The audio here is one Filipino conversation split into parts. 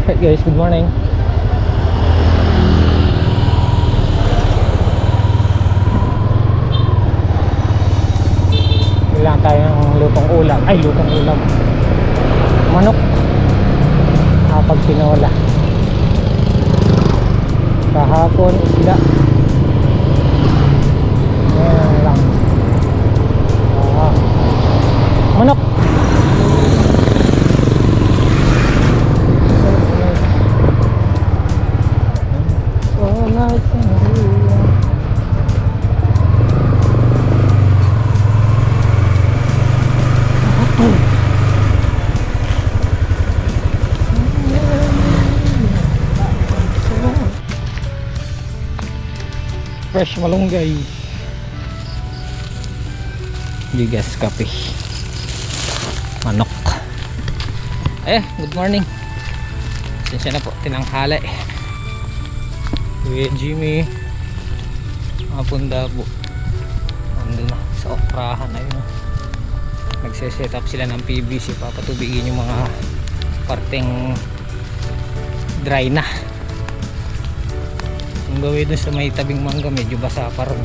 Hey guys, good morning. Kailangan tayo ng lutong ulam. Ay, lutong ulam. Manok. Kapag tinola. Kahapon, isda. Ayan lang. Manok. Fresh malunggay. Bigas, kape. Manok. Good morning. Sensya na po, tinanghali. Kuya Jimmy Apundabo andun na sa okrahan. Ayun, nagse-set up sila ng PVC. Papatubigin yung mga parteng dry na. Ang gawin dun sa may tabing mangga, medyo basa pa rin.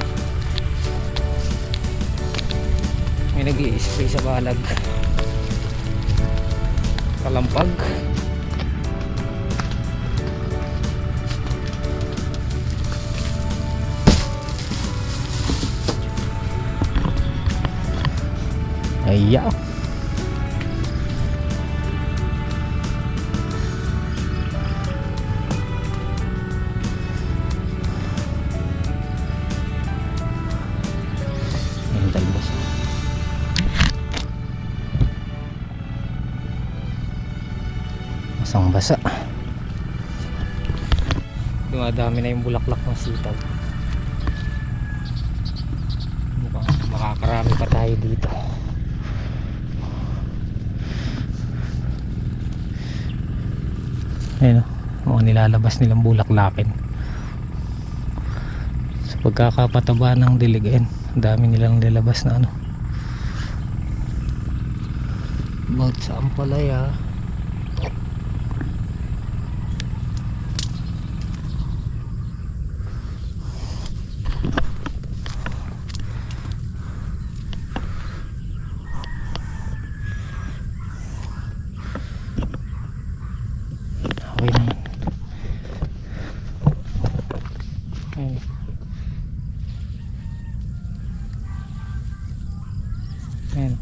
May nag-i-spray sa balag. Kalampag. Iya. Yung talbos. Basang basa. Dumadami na yung bulaklak ng sitaw. Mukhang makakarami pa tayo dito. Ayun, mga nilalabas nilang bulaklakin. Sa pagkakapataba ng dilig, ang dami nilang nilalabas na about sa ampalaya. Okay naman. Ayun. Ayun.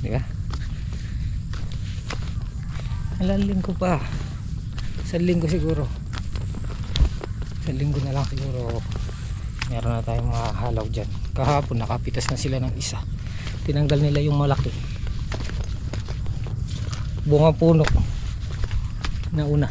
Diba? Ilang linggo pa. Isang linggo siguro. Isang linggo na lang siguro. Meron na tayong mahalaw dyan. Kahapon nakapitas na sila ng isa. Tinanggal nila yung malaki. Bunga puno na una.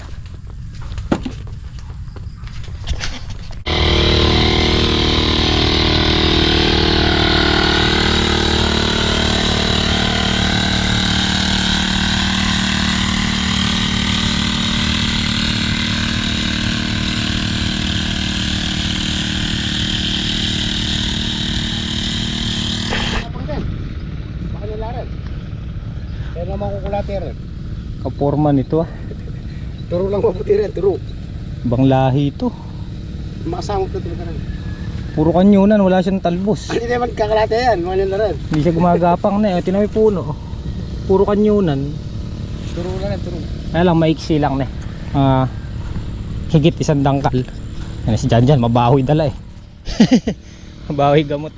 Baka nalaran. Kaya naman kukulate rin. Kaporma nito Turo lang mabuti rin, turo. Ibang lahi ito. Makasangot na talaga rin. Puro kanyunan, wala siyang talbos. Hindi naman kakalate yan, mga nila rin. Hindi siya gumagapang na. Tinaway puno. Puro kanyunan. Turo lang yan, turo. Kaya lang maiksi lang na. Higit isang dangkal. Yan si Janjan, mabahoy dala mabahoy gamot.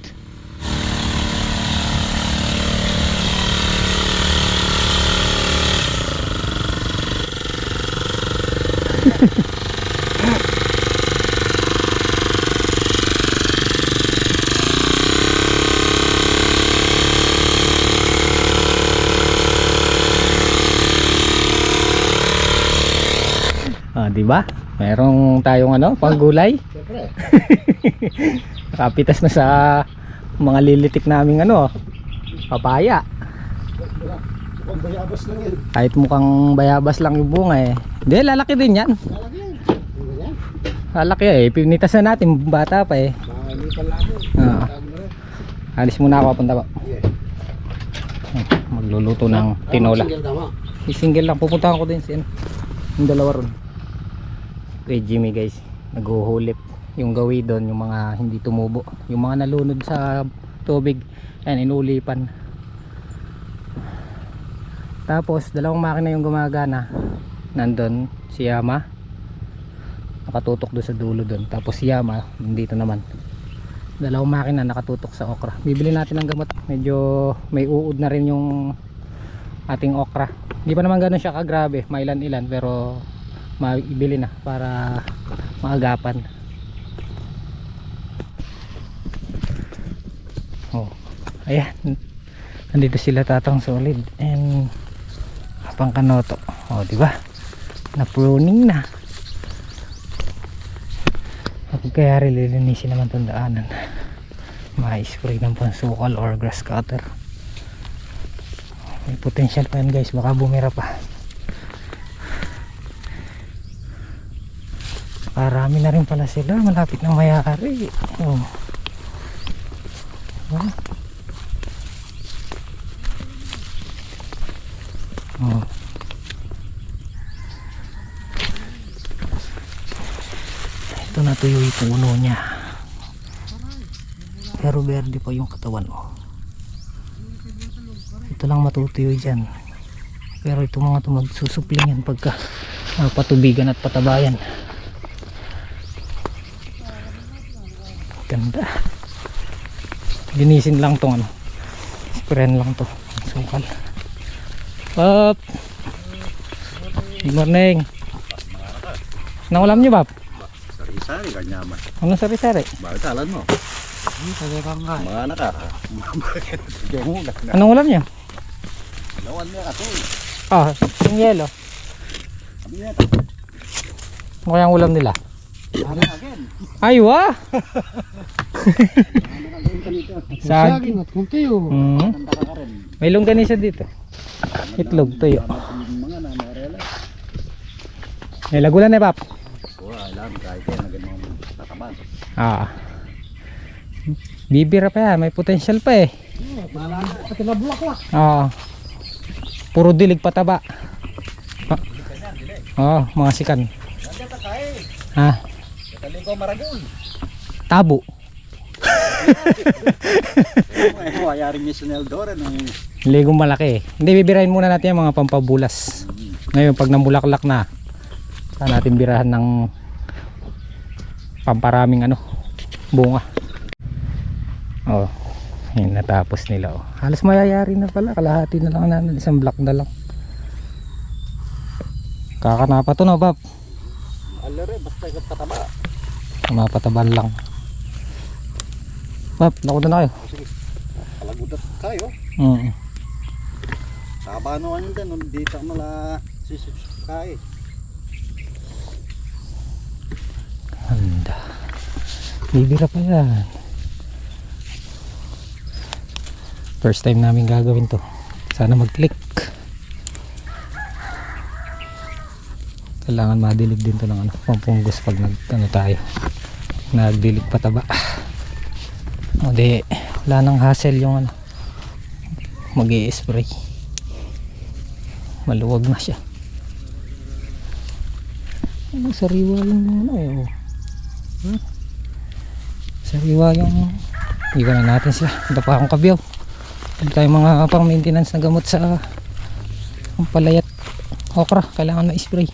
Diba? Merong tayong panggulay. Siyempre. Nakapitas na sa mga lilitik naming papaya. Mukhang bayabas lang yan. Kahit mukhang bayabas lang yung bunga Hindi, lalaki din yan. Lalaki yan. Ano yan? Lalaki pinitas na natin, bata pa Malipan lang. Alis muna ako, punta pa. Yeah. Magluluto ng tinola. Single tama. Single lang, pupuntahan ko din Yung dalawa ron. Kay Jimmy guys, naghuhulip. Yung gawi doon, yung mga hindi tumubo, yung mga nalunod sa tubig, ayan, inuulipan. Tapos dalawang makina yung gumagana. Nandun si Yama, nakatutok doon sa dulo doon. Tapos si Yama dito naman, dalawang makina nakatutok sa okra. Bibili natin ng gamot, medyo may uod na rin yung ating okra. Hindi pa naman gano'n siya kagrabe, mailan-ilan, pero maibili na para maagapan. Oh, ayan, nandito sila Tatang Solid and Pang Kanoto. Oh, di ba? Na pruning na. Ako kaya lilinisin naman tong daanan. Ma-spray ng pansukal or grass cutter. May potential pa yan guys, baka bumira pa. Marami na rin pala sila, malapit na mayari. Oh. Oh. Ito natuyo yung puno niya, pero verde pa yung katawan. Oh. Ito lang matutuyo dyan, pero ito mga ito magsusuplingan pagka patubigan at patabayan. Ganda. Linisin lang tong ano, sprayan lang to, sukal. Pop, good morning. Anong ulam nyo, Pop? Sari-sari kanyaman. Anong sari-sari? Bakit alam mo? Mga anak ka. Anong ulam nyo? Lawan niya kasi. Ah, yung yelo. Sabi niya. Ano kayang ulam nila? Ano again? Ay, wah! Saging at kuntiyo. Tanda ka rin. May longganisa dito. Itlog, tuyo. Mga namarela. May lagulan na, Pop. Oo, alam. Kahit yan, naging mga tataman. Ah. Bibira pa yan, may potential pa eh. Pati nabulaklak. Ah. Puro dilig pataba. Oh, mga sikan. Nandiyan ka kay. Ha? Katali ko maragol. Tabo. Ano, ayaring ni Sineldo rin. Ligong malaki. Hindi, bibirahin muna natin yung mga pampabulas. Ngayon, pag namulaklak na, saan natin birahan ng pamparaming ano, bunga. Oh, yun, natapos nila. Oh. Halos mayayari na pala. Kalahati na lang natin. Isang block na lang. Kakanapa to na, Pap. Alere, basta kataba. Mapataban lang. Pap, nakuha na kayo. Sige. Palagudat kayo. Saba ano kanyo din. Dito mala sisukay. Handa. Bibira pa yan. First time namin gagawin to. Sana mag-click. Kailangan madilig din to ng ano, pampunggus pag ano tayo. Nagdilig pataba. O di, wala nang hassle yung ano, mag-i-spray. Maluwag na siya. Ano, sariwa yung ano eh. Oh. Sariwa yung, iwan na natin sila. Ito pa akong kabyaw. Ito tayong mga pang maintenance na gamot sa ang palayat okra. Kailangan na-spray.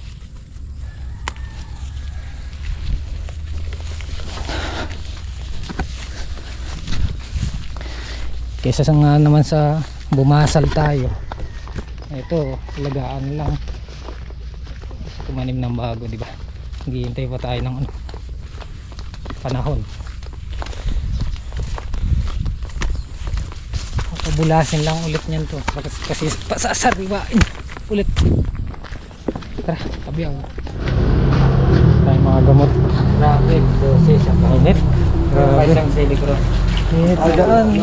Kesa sa nga naman sa bumasal tayo, ito alagaan lang, tumanim ng bago, di ba? Naghihintay pa tayo ng ano, panahon. Pabulasin lang ulit niyan to kasi pasasariwain ulit. Tara, tabiyaw tayo mga gamot. Grabe, dose sa kainit. Grabe siyang silikron. Daan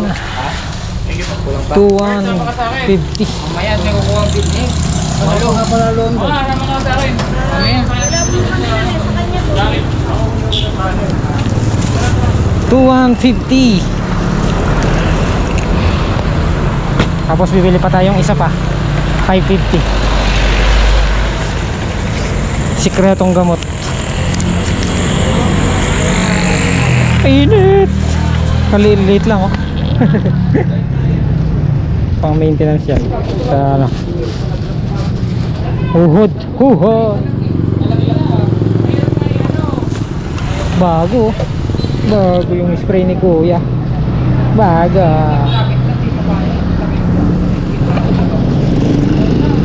2,150. Mamaya siya kukuha ang building. Ano nga pala loan doon? Sama ka sa akin. Mamaya. 2,150. Tapos bibili pa tayong isa pa, 550. Sikretong gamot. Init. Kalilit lang oh. Pang maintenance yan sa ano. Uhod. Bago. Bago yung spray ni kuya. Baga.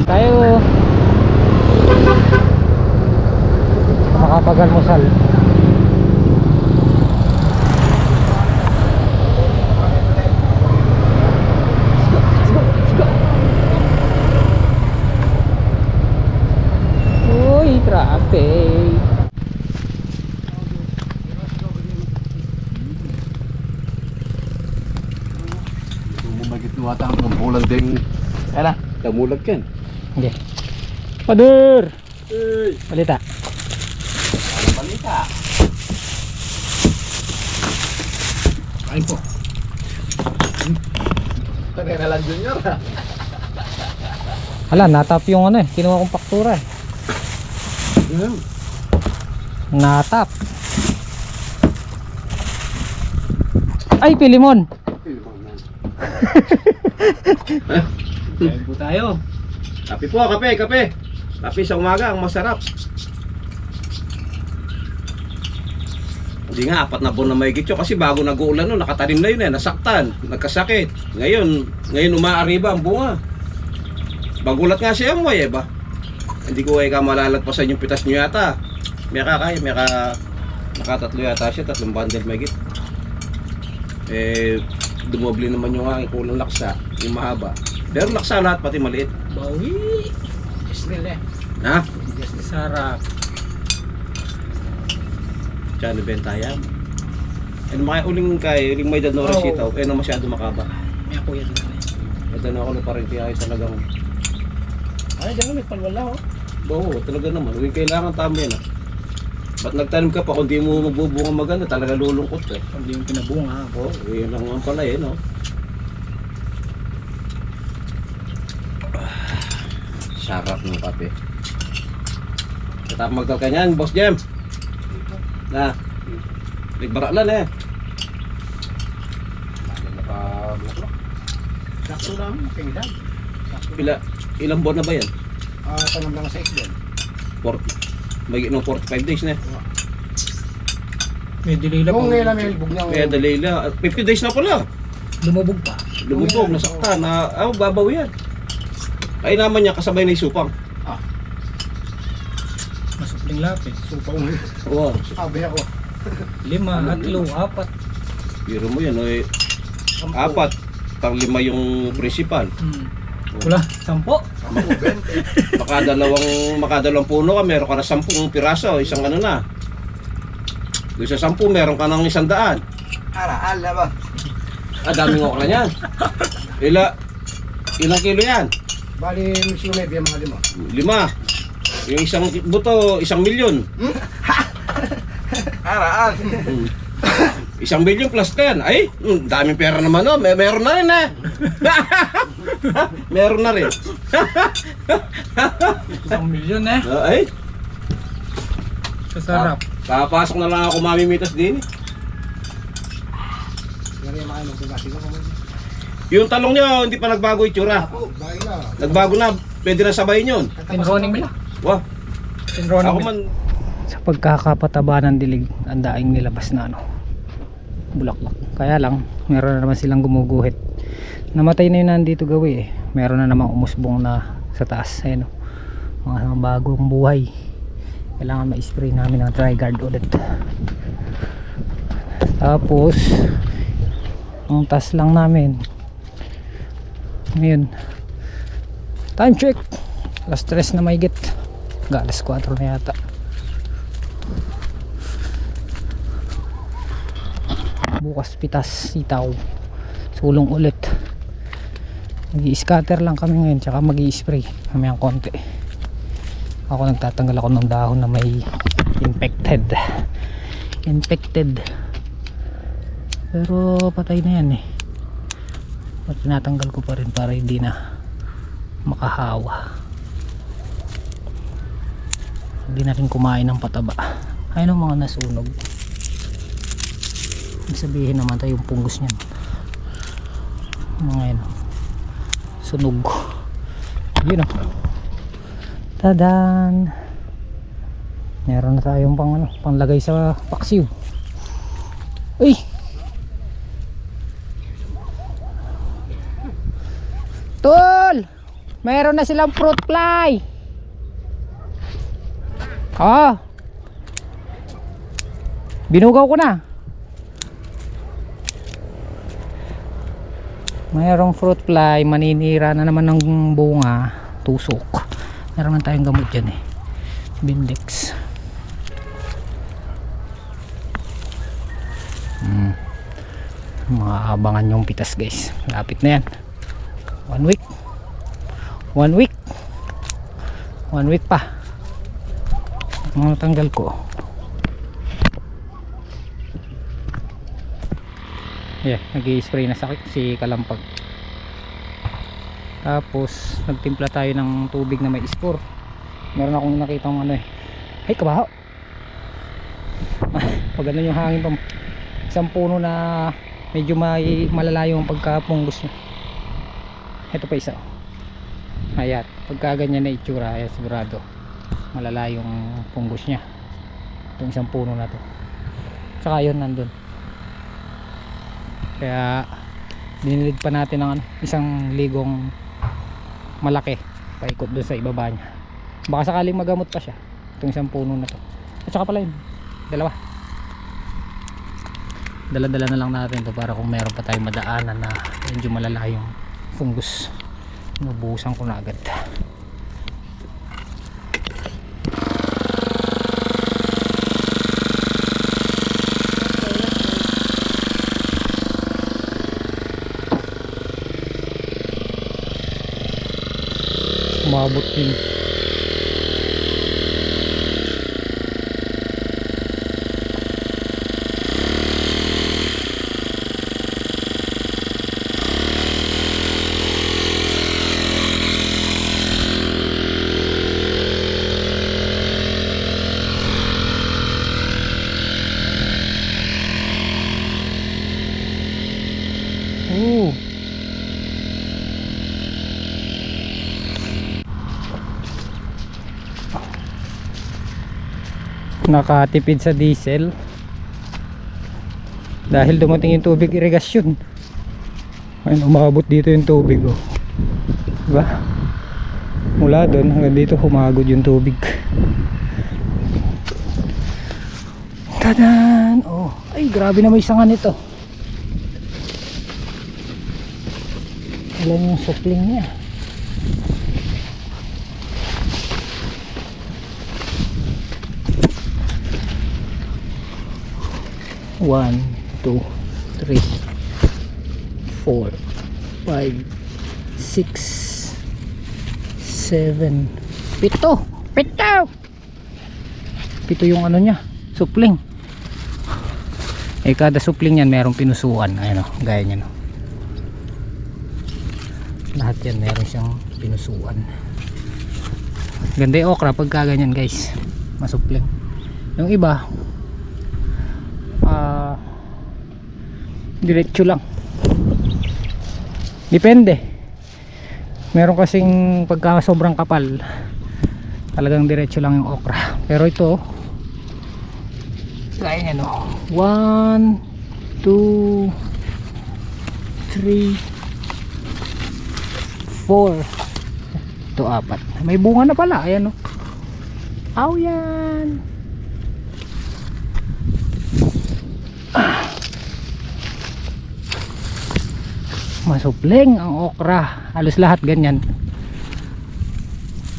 Tayo makapag-almusal. Uy, traffic. Nuwata ang bulang ding. Ala, damulag yan. Hindi. Pader. Balita. Anong balita? Kain po. Tagay na lang junior ha. Hala, natap yung ano eh. Kinuha kong paktura eh. Natap. Ay, Pilimon. Kain po tayo. Kape po, kape. Kape sa umaga, ang masarap. Hindi nga, 4 na buwan na mahigit yun. Kasi bago nag-uulan nun, nakatanim na yun eh, nasaktan, nagkasakit. Ngayon umaariba ang bunga. Bagulat nga siya mo eh ba? Hindi ko ka malalatpasan yung pitas nyo yata. Nakatatlo yata siya, 3 bundle mahigit. Dumoble naman yung aking kulang laksa, yung mahaba. Pero laksa lahat, pati maliit. Bawi. Yes nila. Ha? Yes ni Sarap. Diyan ibenta yan. Uling may danora sitaw, na masyado makaba. May ako yan na. Madano ako ng parang kaya talagang. Ay, dyan may palwala oh. Oo, talaga naman. Huwag kailangan tama yan. Ba't nagtanim ka pa kung di mo magbubunga maganda, talaga lulungkot eh. Hindi yung pinabunga. Oo, yun lang naman pala eh, no? Sarap ng kape. Katap magdal ka niyan, Boss Jem. Na, nagbaraklan eh. Sakto lang, pinggan. Ilang buwan na ba yan? Tanong lang sa isdan. 45 days na. May delay lang. Kung ngayon may hilbog niya. Kaya delay lang. 50 days na pala. Lumubog pa. Lumubog, nasaktan. Babaw yan. Ay naman niya, kasabay na isupang. Masupling lapis. Supang mo. Oo. Sabi ako. 5, 4. Biro mo yan, 4. Pang 5 yung principal. Wala, 10. Makadalawang puno ka, meron ka na 10 piraso, isang ano na. Doon sa 10, meron ka ng 100. Araal na ba? Daming okra niyan. Ilang kilo yan? Bali, misyo may mga 5. Yung isang buto, 1 milyon. Araal. 1 milyon plus 10. Ay, daming pera naman oh. Meron na rin eh. Meron na rin. 1 milyon eh. Ay, Kasarap. papasok na lang ako mamimitas din. Yung talong niyo, hindi pa nagbago itsura. Nagbago na, pwede na sabayin yun. Pinroning mo lang. Wah, Pinroning ako mo man, Sa pagkakapataba ng dilig, ang daing nilabas na ano, bulaklak. Kaya lang, meron na naman silang gumuguhit. Namatay na yun nandito gawi eh. Meron na namang umusbong na sa taas. Ayun, mga bagong buhay. Kailangan ma-spray namin ng Tri-Guard ulit. Tapos ang taas lang namin ngayon, time check, alas 3 na mahigit, alas 4 na yata. Bukas pitas, sitaw, sulong ulit. Mag-i-scatter lang kami ngayon, tsaka mag-i-spray mamayang konti. Ako nagtatanggal ako ng dahon na may infected, pero patay na yan eh. At tinatanggal ko pa rin para hindi na makahawa. Hindi na rin kumain ng pataba. Ayun ang mga nasunog. Ibig sabihin naman tayo yung punggos niyan. Mga yan. Sunog. Yun o. Tadan! Meron na tayong panglagay sa paksiw. Uy! Tol! Meron na silang fruit fly! Ah! Binugaw ko na. Mayroong fruit fly, maninira na naman ng bunga, tusok. Meron na tayong gamot dyan eh. Bindex. Maabangan yung pitas guys. Lapit na yan. 1 week. 1 week. 1 week pa. Mga tanggal ko. Yeah, nag-i-spray na si Kalampag. Tapos nagtimpla tayo ng tubig na may spore. Meron akong nakita ng ano eh. Ay, kabaho. Pag ano yung hangin pa, isang puno na medyo malalayo ang pagkapunggos niya. Ito pa isa. Ayan, pagka ganyan na itsura, ayan, sigurado malalayo yung punggos niya. Itong isang puno na to. Saka yun nandun. Kaya dinilid pa natin ng isang ligong malaki paikot dun sa ibaba niya. Baka sakaling magamot pa siya itong isang puno na to. At saka pala yun, dalawa. Dala-dala na lang natin to para kung meron pa tayong madaanan na medyo malala yung fungus, nabuhusan ko na agad. Umabot din. Nakatipid sa diesel dahil dumating yung tubig irigasyon. Ayun, umabot dito yung tubig oh. Diba? Mula doon hanggang dito humagod yung tubig. Tadan! Oh, ay grabe na may sanga nito. Alam yung supling niya. One, 2, 3, 4, 5, 6, 7, 7. Pito yung ano niya, supling. Eh kada supling yan merong pinusuan. Ayan o, gaya niya no. Lahat yan meron siyang pinusuan. Ganda yung okra pagka ganyan guys, masupling. Yung iba diretso lang, depende. Meron kasing pagka sobrang kapal talagang diretso lang yung okra, pero ito kaya nyo no. 1, 2, 3, 4, ito 4. May bunga na pala, ayan no. Aw yan. Masupling ang okra, halos lahat ganyan.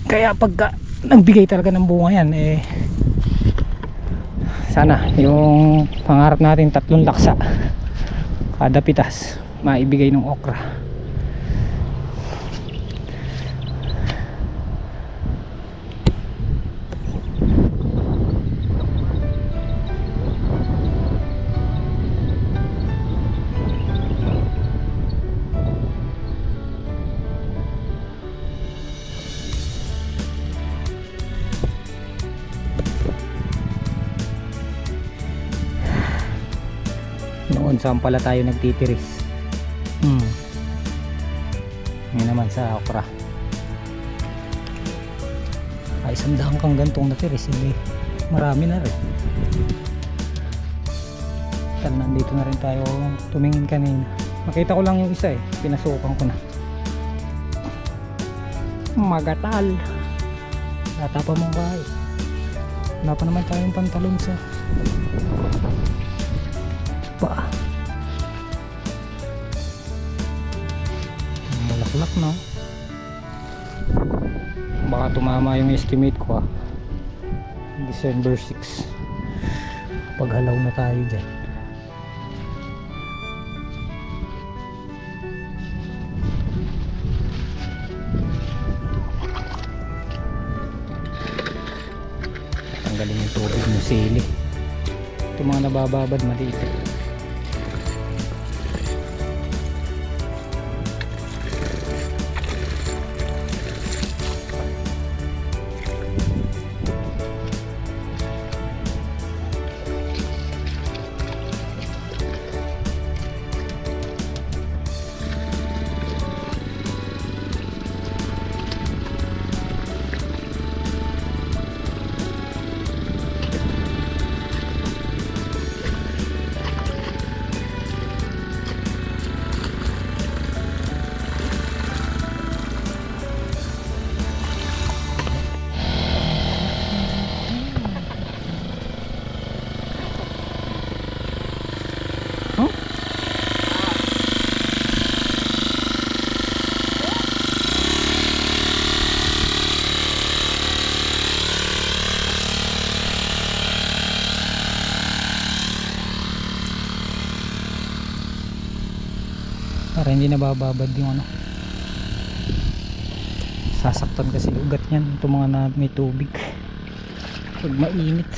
Kaya pagka nagbigay talaga ng bunga yan eh, sana yung pangarap natin 3 laksa kada pitas maibigay ng okra. saan pala tayo nagtitiris. Ngayon naman sa okra. Ay, sandahan kang gantong natiris, hindi marami na rin. Nandito na rin tayo tumingin kanina. Nakita ko lang yung isa pinasukan ko na. Magatal. Lata pa mong bahay. Wala pa naman tayong pantalon sa pa. Malaklak na. Baka tumama yung estimate ko December 6. Paghalaw na tayo dyan. Tanggalin yung tubig ng sili. Ito mga nabababad maliit. Para hindi nabababad yung sasaktan kasi ugat niyan itong mga na may tubig pag mainit.